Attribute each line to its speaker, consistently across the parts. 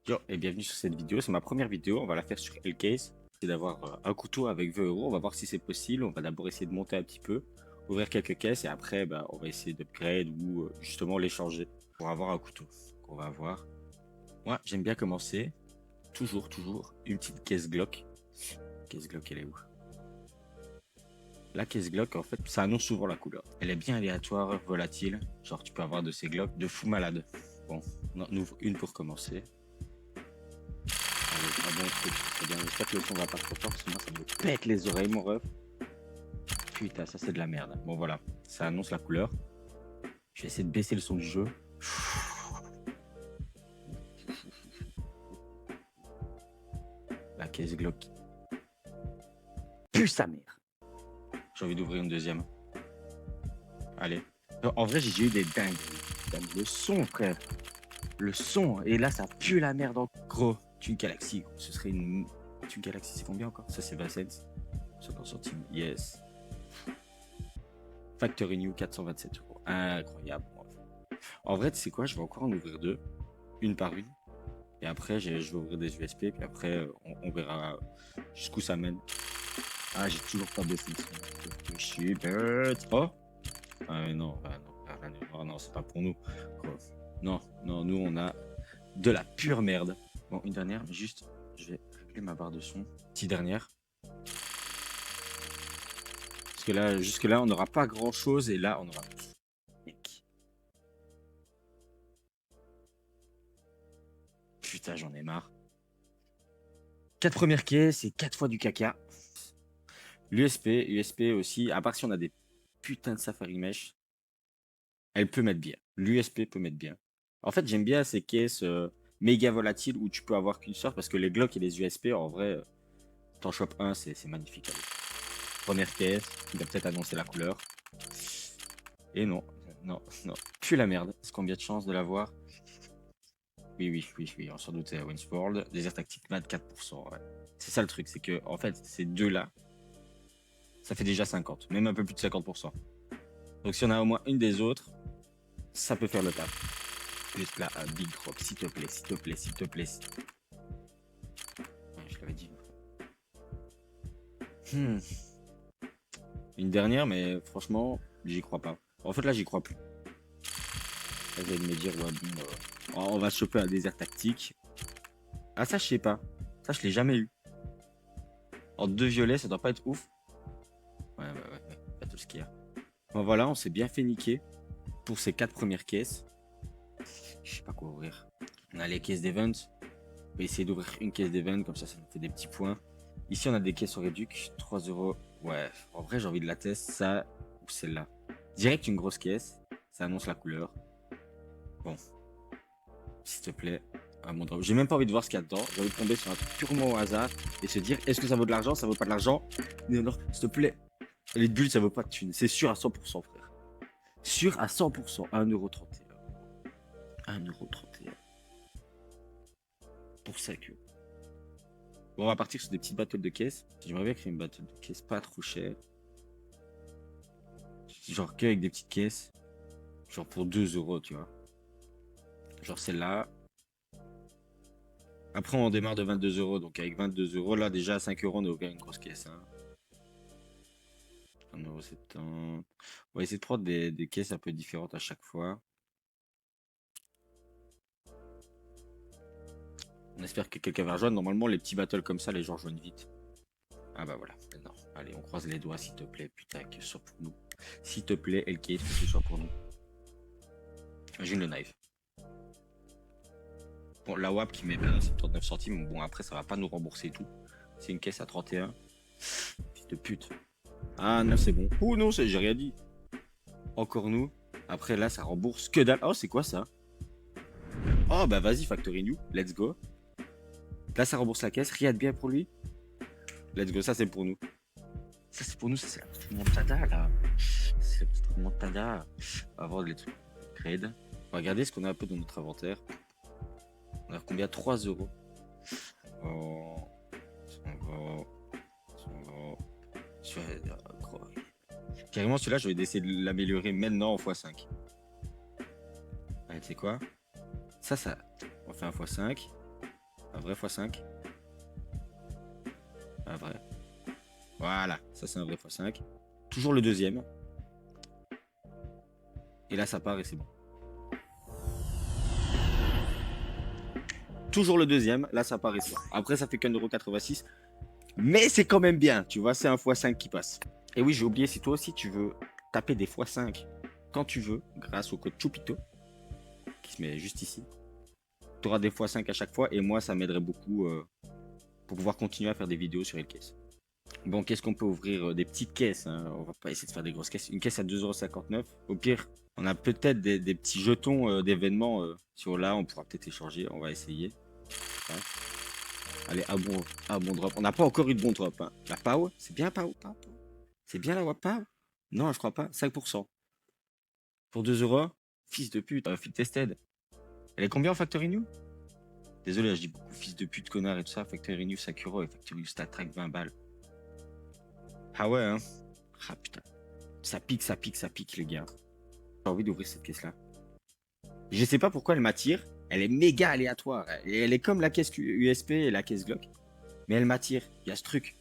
Speaker 1: Yo et bienvenue sur cette vidéo, c'est ma première vidéo, on va la faire sur Hellcase. C'est d'avoir un couteau avec 20 euros, on va voir si c'est possible, on va d'abord essayer de monter un petit peu, ouvrir quelques caisses et après bah, on va essayer d'upgrade ou justement les changer pour avoir un couteau. Donc, on va voir. Moi j'aime bien commencer, toujours une petite caisse Glock. Caisse Glock elle est où? La caisse Glock en fait ça annonce souvent la couleur. Elle est bien aléatoire, volatile, genre tu peux avoir de ces Glock de fou malade. Bon, on en ouvre une pour commencer. Allez, un bon truc. C'est bien, j'espère que le son va pas trop fort, sinon ça me pète les oreilles, mon ref. Putain, ça c'est de la merde. Bon voilà, ça annonce la couleur. Je vais essayer de baisser le son du jeu. La caisse Glock. Pue sa mère. J'ai envie d'ouvrir une deuxième. Allez. En vrai, j'ai eu des dingues. Le son, frère. Le son. Et là, ça pue la merde en gros. Une Galaxy. Gros. Ce serait une Galaxy. C'est combien encore? Ça, c'est 20 cents. 50 centimes. Yes. Factory New 427 euros. Incroyable. En vrai, tu sais quoi? Je vais encore en ouvrir deux. Une par une. Et après, je vais ouvrir des USP. Puis après, on verra jusqu'où ça mène. Ah, j'ai toujours pas baissé le son. Je suis bête. Oh! Ah, mais non, non, c'est pas pour nous. Non, nous, on a de la pure merde. Bon, une dernière, mais juste, je vais régler ma barre de son. Petite dernière. Parce que là, jusque-là, on n'aura pas grand-chose. Et là, on aura... Mec. Putain, j'en ai marre. 4 premières caisses et 4 fois du caca. L'USP aussi, à part si on a des putains de Safari Mesh, elle peut mettre bien. L'USP peut mettre bien. En fait, j'aime bien ces caisses méga volatiles où tu peux avoir qu'une sorte parce que les Glock et les USP, en vrai, t'en chopes un, c'est magnifique. Allez. Première caisse, il va peut-être annoncer la couleur. Et non, non. Pue la merde. Est-ce qu'on a de chance de l'avoir? Oui, on s'en doutait. Winsworld, désert tactique 24%. Ouais. C'est ça le truc, c'est que en fait, ces deux-là, ça fait déjà 50, même un peu plus de 50%. Donc si on a au moins une des autres, ça peut faire le taf. Juste là, un Big Rock, s'il te plaît, s'il te plaît, s'il te plaît. Ouais, je l'avais dit. Une dernière, mais franchement, j'y crois pas. En fait, là, j'y crois plus. Là, vous allez me dire, ouais, bon, on va choper un désert tactique. Ah, ça, je sais pas. Ça, je l'ai jamais eu. En deux violets, ça doit pas être ouf. Ouais, pas tout ce qu'il y a. Bon, voilà, on s'est bien fait niquer pour ces 4 premières caisses. Je sais pas quoi ouvrir. On a les caisses d'event. On va essayer d'ouvrir une caisse d'event, comme ça nous fait des petits points. Ici, on a des caisses au réduc, 3 euros. Ouais, en vrai, j'ai envie de la tester, ça ou celle-là. Direct une grosse caisse, ça annonce la couleur. Bon, s'il te plaît, un bon drop. J'ai même pas envie de voir ce qu'il y a dedans. J'ai envie de tomber sur un truc purement au hasard et se dire est-ce que ça vaut de l'argent, ça vaut pas de l'argent. Non, s'il te plaît. Les bulles, ça vaut pas de thunes. C'est sûr à 100%, frère. Sûr à 100%. 1,31€. 1,31€. Pour ça que. Bon, on va partir sur des petites battles de caisse. J'aimerais bien créer une battle de caisse pas trop chère. Genre que avec des petites caisses. Genre pour 2€, tu vois. Genre celle-là. Après, on démarre de 22€. Donc avec 22€, là déjà à 5€, on a ouvert une grosse caisse. Hein. 1,70€. On va essayer de prendre des caisses un peu différentes à chaque fois. On espère que quelqu'un va rejoindre. Normalement, les petits battles comme ça, les gens rejoignent vite. Ah bah voilà. Non. Allez, on croise les doigts, s'il te plaît. Putain, que ce soit pour nous. S'il te plaît, LK, que ce soit pour nous. Imagine le knife. Bon, la WAP qui met 79 centimes. Bon, après, ça va pas nous rembourser tout. C'est une caisse à 31. Fils de pute. Ah non, c'est bon. Oh non, j'ai rien dit. Encore nous. Après, là, ça rembourse que dalle. Oh, c'est quoi ça? Oh, bah vas-y, Factory New. Let's go. Là, ça rembourse la caisse. Rien de bien pour lui. Let's go, ça, c'est pour nous. Ça, c'est pour nous. Ça, c'est la petite montada, là. C'est la petite montada. On va voir les trucs. Trade. On va regarder ce qu'on a un peu dans notre inventaire. On a combien? 3€. Oh. Carrément, celui-là, je vais essayer de l'améliorer maintenant en x5. Allez, tu sais quoi? Ça, on fait un x5. Un vrai x5. Un vrai. Voilà, ça c'est un vrai x5. Toujours le deuxième. Et là ça part et c'est bon. Toujours le deuxième, là ça part et c'est bon. Après ça fait qu'1,86 €. Mais c'est quand même bien, tu vois, c'est un x5 qui passe. Et oui, j'ai oublié, si toi aussi tu veux taper des x5 quand tu veux, grâce au code Chupito, qui se met juste ici, tu auras des x5 à chaque fois et moi ça m'aiderait beaucoup pour pouvoir continuer à faire des vidéos sur Elcaisse. Bon, qu'est-ce qu'on peut ouvrir? Des petites caisses, hein. On va pas essayer de faire des grosses caisses. Une caisse à 2,59 €. Au pire, on a peut-être des petits jetons d'événements. Sur là, on pourra peut-être échanger. On va essayer. Ouais. Allez, à bon drop. On n'a pas encore eu de bon drop. Hein. La PAO, c'est bien PAO. C'est bien la PAO? Non, je crois pas. 5%. Pour 2 €. Fils de pute. Fit tested. Elle est combien en Factory New? Désolé, je dis beaucoup fils de pute, connard et tout ça. Factory New 5 € et Factory New Stat Track 20 balles. Ah ouais, hein. Ah putain. Ça pique, les gars. J'ai envie d'ouvrir cette caisse-là. Je sais pas pourquoi elle m'attire. Elle est méga aléatoire. Elle est comme la caisse USP et la caisse Glock. Mais elle m'attire. Il y a ce truc.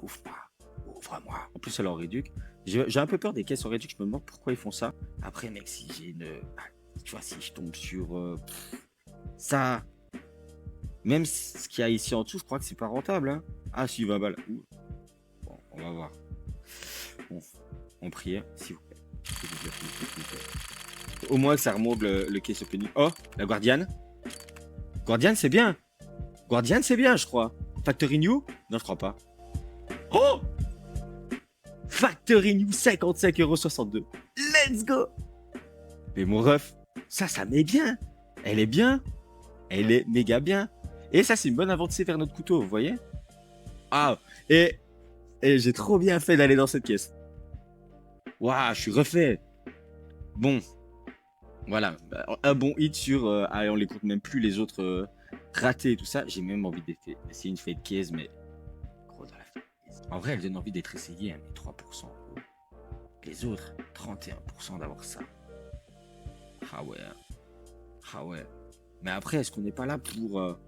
Speaker 1: Ouvre pas. Ouvre-moi. En plus, elle est en réduc. J'ai un peu peur des caisses en réduc. Je me demande pourquoi ils font ça. Après, mec, si j'ai une. Tu vois, si je tombe sur ça. Même ce qu'il y a ici en dessous, je crois que c'est pas rentable. Hein. Ah, si, 20 balles. Ouh. Bon, on va voir. Bon, on prie, s'il vous plaît. Au moins que ça remonte le case opening. Oh, la Guardiane. Guardiane, c'est bien. Guardiane, c'est bien, je crois. Factory New? Non, je crois pas. Oh! Factory New, 55,62 €. Let's go! Mais mon ref, ça met bien. Elle est bien. Elle est méga bien. Et ça, c'est une bonne avancée vers notre couteau, vous voyez? Ah, et j'ai trop bien fait d'aller dans cette caisse. Waouh, je suis refait. Bon, voilà, un bon hit sur. Allez, on les compte même plus les autres ratés et tout ça. J'ai même envie d'essayer une fade case, mais. Gros dans la fade case. En vrai, elle donne envie d'être essayée, hein, mais 3%. Les autres, 31% d'avoir ça. Ah ouais. Ah ouais. Mais après, est-ce qu'on n'est pas là pour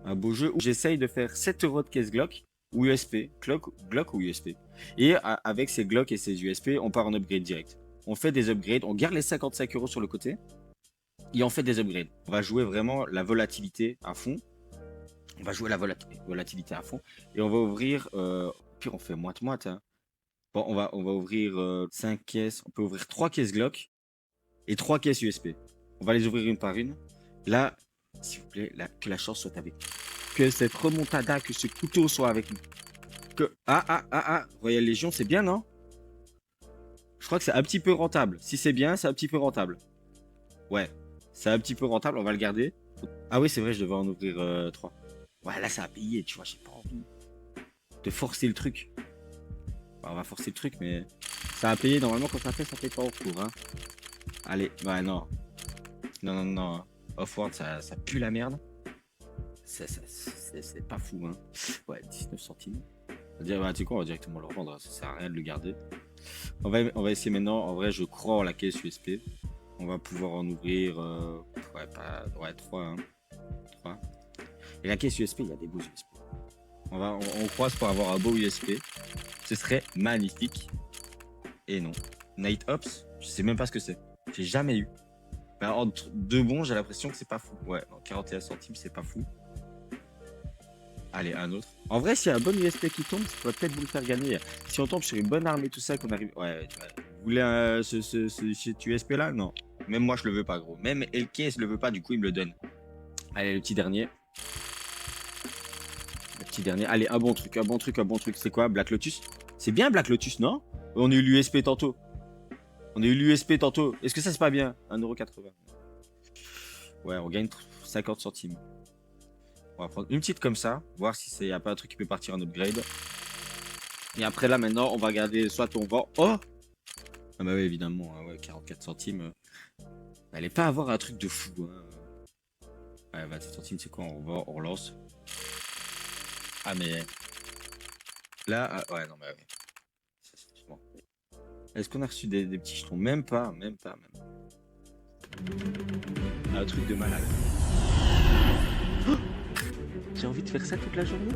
Speaker 1: un beau jeu où j'essaye de faire 7 € de caisse Glock ou USP? Glock ou USP? Et avec ces Glock et ces USP, on part en upgrade direct. On fait des upgrades, on garde les 55 € sur le côté et on fait des upgrades. On va jouer vraiment la volatilité à fond. On va jouer la volatilité à fond et on va ouvrir. Pire, on fait moite-moite. Hein. Bon, on va ouvrir 5 caisses. On peut ouvrir 3 caisses Glock et 3 caisses USP. On va les ouvrir une par une. Là, s'il vous plaît, que la chance soit avec nous. Que cette remontada, que ce couteau soit avec nous. Que. Royal Légion, c'est bien, non? Je crois que c'est un petit peu rentable. Si c'est bien, c'est un petit peu rentable. Ouais, c'est un petit peu rentable, on va le garder. Ah oui, c'est vrai, je devais en ouvrir 3. Ouais, là, ça a payé, tu vois, j'ai pas envie de forcer le truc. Bah, on va forcer le truc, mais ça a payé. Normalement, quand ça fait pas en cours. Hein. Allez, bah non. Non. Offward, ça pue la merde. C'est pas fou, hein. Ouais, 19 centimes. On va dire, bah, tu sais quoi, on va directement le revendre. Ça sert à rien de le garder. On va essayer maintenant. En vrai, je crois en la caisse USP. On va pouvoir en ouvrir 3, hein. 3. Et la caisse USP, il y a des beaux USP. On croise pour avoir un beau USP. Ce serait magnifique. Et non. Night Ops, je sais même pas ce que c'est. J'ai jamais eu. Ben, entre deux bons, j'ai l'impression que c'est pas fou. Ouais, 41 centimes, c'est pas fou. Allez, un autre. En vrai, s'il y a un bon USP qui tombe, ça pourrait peut-être vous le faire gagner. Si on tombe sur une bonne arme et tout ça, qu'on arrive. Ouais. Vous voulez cet USP là? Non. Même moi, je le veux pas, gros. Même LKS le veut pas, du coup, il me le donne. Allez, le petit dernier. Allez, un bon truc. C'est quoi? Black Lotus? C'est bien Black Lotus, non? On a eu l'USP tantôt. Est-ce que ça, c'est pas bien? 1,80 €. Ouais, on gagne 50 centimes. On va prendre une petite comme ça, voir si il n'y a pas un truc qui peut partir en upgrade. Et après là maintenant, on va regarder soit on vend. Oh! Ah bah oui, évidemment, hein, ouais, 44 centimes. Allez pas avoir un truc de fou. Hein. Ouais, 27 centimes, c'est quoi? On vend, on relance. Ah mais. Là, ouais, non mais ouais. Est-ce qu'on a reçu des petits jetons? Même pas. Un truc de malade. Oh, j'ai envie de faire ça toute la journée.